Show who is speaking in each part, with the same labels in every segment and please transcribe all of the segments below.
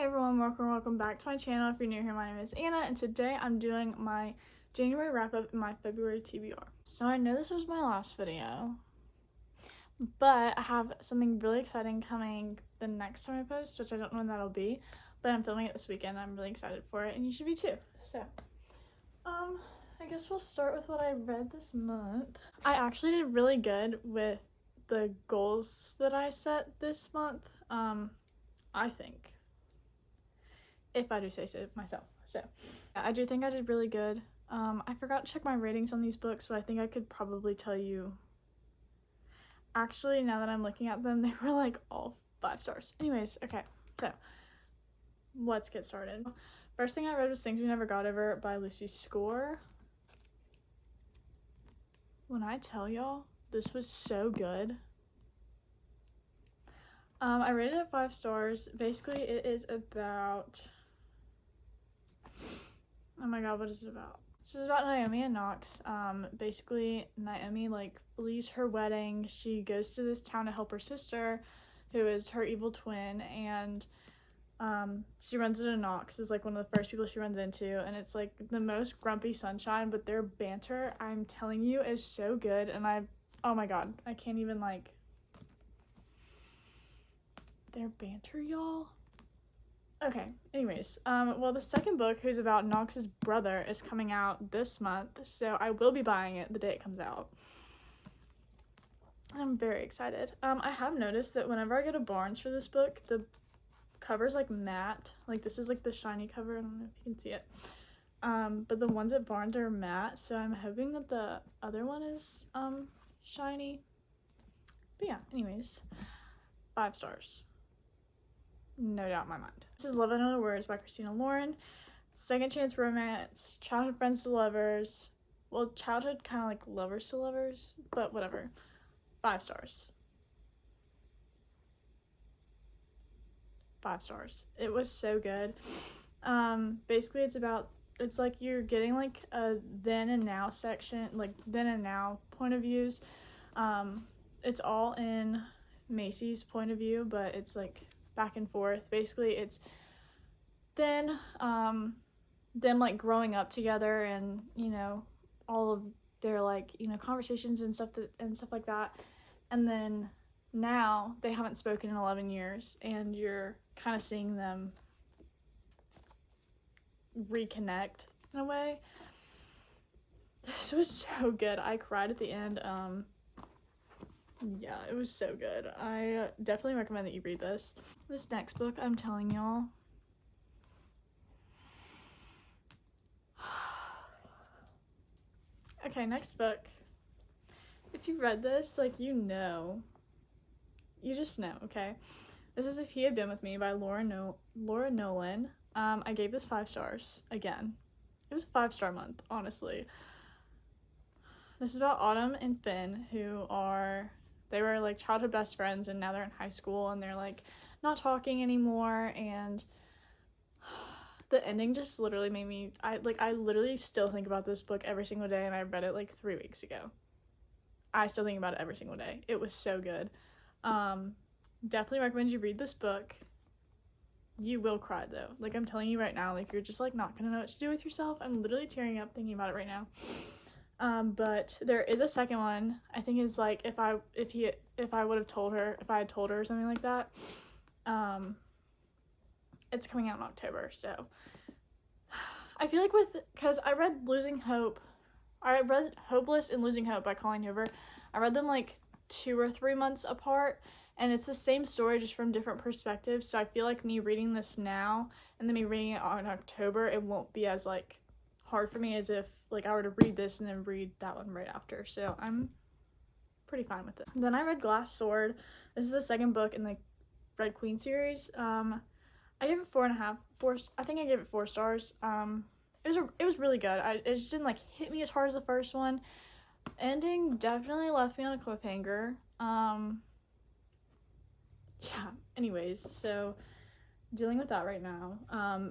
Speaker 1: everyone, welcome back to my channel. If you're new here, my name is Anna, and today I'm doing my January wrap-up and my February TBR. So I know this was my last video, but I have something really exciting coming the next time I post, which I don't know when that'll be, but I'm filming it this weekend. I'm really excited for it, and you should be too. So, I guess we'll start with what I read this month. I actually did really good with the goals that I set this month, I think. If I do say so myself. So yeah, I do think I did really good. I forgot to check my ratings on these books, but I think I could probably tell you. Actually, now that I'm looking at them, they were like all 5 stars. Anyways, okay, so let's get started. First thing I read was Things We Never Got Over by Lucy Score. When I tell y'all, this was so good. I rated it 5 stars. Basically, it is about... Oh my god, what is it about? This is about Naomi and Knox. Basically, Naomi, leaves her wedding. She goes to this town to help her sister, who is her evil twin, and she runs into Knox, is one of the first people she runs into, and it's the most grumpy sunshine, but their banter, I'm telling you, is so good, and oh my god, I can't even, their banter, y'all. Okay, anyways, well, the second book, who's about Knox's brother, is coming out this month, so I will be buying it the day it comes out. I'm very excited. I have noticed that whenever I go to Barnes for this book, the cover's matte. This is the shiny cover. I don't know if you can see it. But the ones at Barnes are matte, so I'm hoping that the other one is shiny. But yeah, anyways, 5 stars. No doubt in my mind. This is Love in Other Words by Christina Lauren. Second chance romance, childhood friends to lovers. Well, childhood kind of lovers to lovers, but whatever. 5 stars. 5 stars. It was so good. Basically it's you're getting a then and now section, then and now point of views. It's all in Macy's point of view, but it's back and forth. Basically it's then them growing up together, and all of their conversations and stuff like that, and then now they haven't spoken in 11 years, and you're kind of seeing them reconnect in a way. This was so good. I cried at the end. Yeah, it was so good. I definitely recommend that you read this. This next book, I'm telling y'all, okay, next book. If you've read this, you just know, okay? This is If He Had Been With Me by Laura Nolan. I gave this 5 stars. Again, it was a 5-star month, honestly. This is about Autumn and Finn, they were childhood best friends, and now they're in high school, and they're not talking anymore, and the ending just literally made me, I literally still think about this book every single day, and I read it 3 weeks ago. I still think about it every single day. It was so good. Definitely recommend you read this book. You will cry though. I'm telling you right now, you're just not gonna know what to do with yourself. I'm literally tearing up thinking about it right now. But there is a second one. I think it's if I had told her or something like that. It's coming out in October, so I feel because I read Hopeless and Losing Hope by Colleen Hoover. I read them 2 or 3 months apart, and it's the same story just from different perspectives, so I feel me reading this now and then me reading it in October, it won't be as hard for me as if I were to read this and then read that one right after, so I'm pretty fine with it. Then I read Glass Sword. This is the second book in the Red Queen series. I gave it 4.5. I think I gave it 4 stars. It was really good. It just didn't hit me as hard as the first one. Ending definitely left me on a cliffhanger. Yeah, anyways, so dealing with that right now.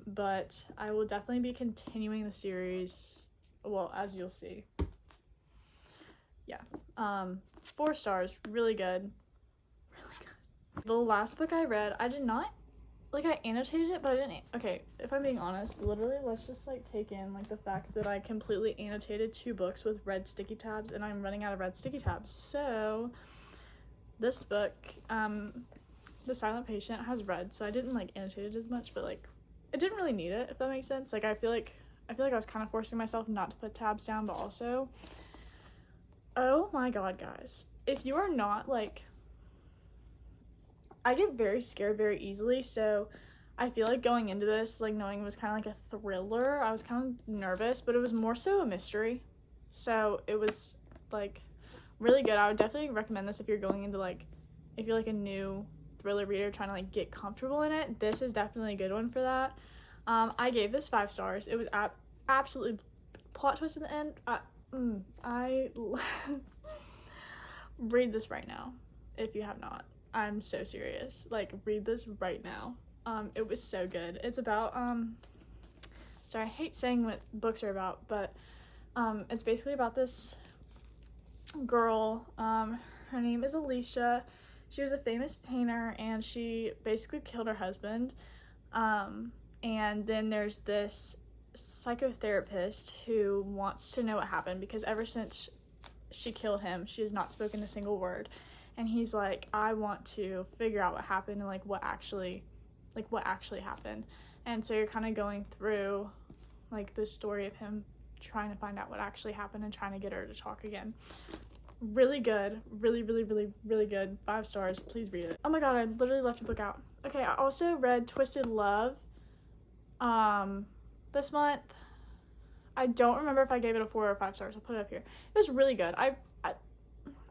Speaker 1: But I will definitely be continuing the series, well, as you'll see. Yeah. 4 stars, really good. Really good. The last book I read, I did not like, I annotated it, but I didn't. Okay, if I'm being honest, literally, let's just, like, take in, like, the fact that I completely annotated 2 books with red sticky tabs, and I'm running out of red sticky tabs. So, this book, The Silent Patient, has red, so I didn't, like, annotate it as much, but, like, I didn't really need it, if that makes sense. Like, I feel like I was kind of forcing myself not to put tabs down, but also, oh my god, guys. If you are not, like, I get very scared very easily, so I feel like going into this, like, knowing it was kind of like a thriller, I was kind of nervous, but it was more so a mystery. So it was, like, really good. I would definitely recommend this if you're going into, like, if you're, like, a new thriller reader trying to, like, get comfortable in it. This is definitely a good one for that. I gave this 5 stars. It was absolutely plot twist at the end. I read this right now if you have not. I'm so serious. Like, read this right now. It was so good. It's about, sorry, I hate saying what books are about, but, it's basically about this girl. Her name is Alicia. She was a famous painter, and she basically killed her husband. And then there's this psychotherapist who wants to know what happened, because ever since she killed him, she has not spoken a single word. And he's like, I want to figure out what happened and, like, what actually happened. And so you're kind of going through, like, the story of him trying to find out what actually happened and trying to get her to talk again. Really good. Really, really, really, really good. 5 stars. Please read it. Oh my god, I literally left a book out. Okay, I also read Twisted Love this month. I don't remember if I gave it a 4 or 5 stars. I'll put it up here. It was really good. I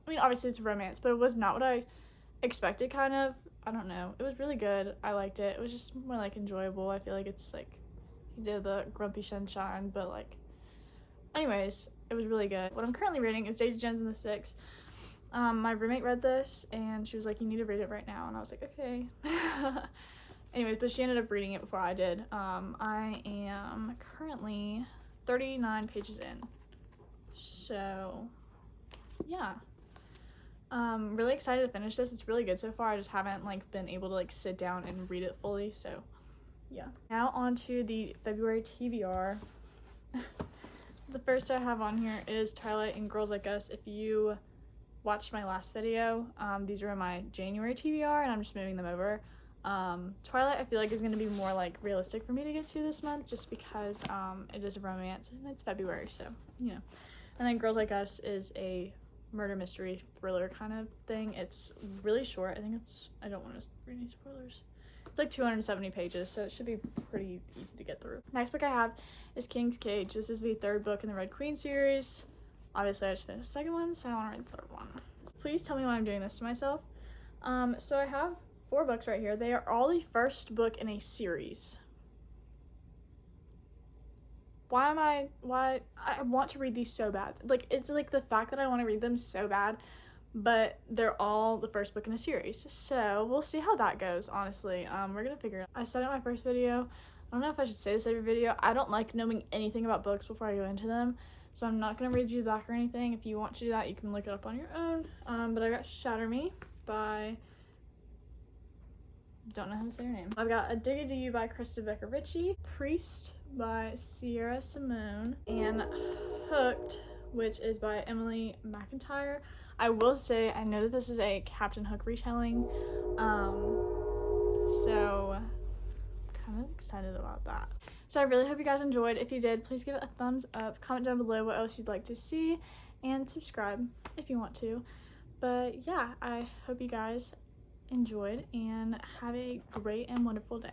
Speaker 1: mean, obviously it's romance, but it was not what I expected, kind of. I don't know. It was really good. I liked it. It was just more, like, enjoyable. I feel like it's, like, he did the Grumpy Sunshine, but, like, anyways, it was really good. What I'm currently reading is Daisy Jones and the Six. My roommate read this, and she was like, you need to read it right now, and I was like, okay. Anyways, but she ended up reading it before I did. I am currently 39 pages in. So, yeah. Really excited to finish this. It's really good so far. I just haven't, like, been able to, like, sit down and read it fully, so yeah. Now on to the February TBR. The first I have on here is Twilight and Girls Like Us. If you watched my last video, these were my January TBR, and I'm just moving them over. Twilight I feel like is going to be more, like, realistic for me to get to this month, just because it is a romance and it's February, so, you know. And then Girls Like Us is a murder mystery thriller kind of thing. It's really short. I don't want to read any spoilers. It's like 270 pages, so it should be pretty easy to get through. Next book I have is King's Cage. This is the 3rd book in the Red Queen series. Obviously, I just finished the 2nd one, so I want to read the 3rd one. Please tell me why I'm doing this to myself. So I have 4 books right here. They are all the first book in a series. Why I want to read these so bad. Like, it's like the fact that I want to read them so bad, but they're all the first book in a series. So we'll see how that goes, honestly. We're gonna figure it out. I said in my first video, I don't know if I should say this every video, I don't like knowing anything about books before I go into them, so I'm not gonna read you the back or anything. If you want to do that, you can look it up on your own. But I got Shatter Me by, don't know how to say her name. I've got Addicted to You by Krista Becker Ritchie, Priest by Sierra Simone, and Hooked, which is by Emily McIntyre. I will say, I know that this is a Captain Hook retelling, so kind of excited about that. So I really hope you guys enjoyed. If you did, please give it a thumbs up, comment down below what else you'd like to see, and subscribe if you want to. But yeah, I hope you guys enjoyed and have a great and wonderful day.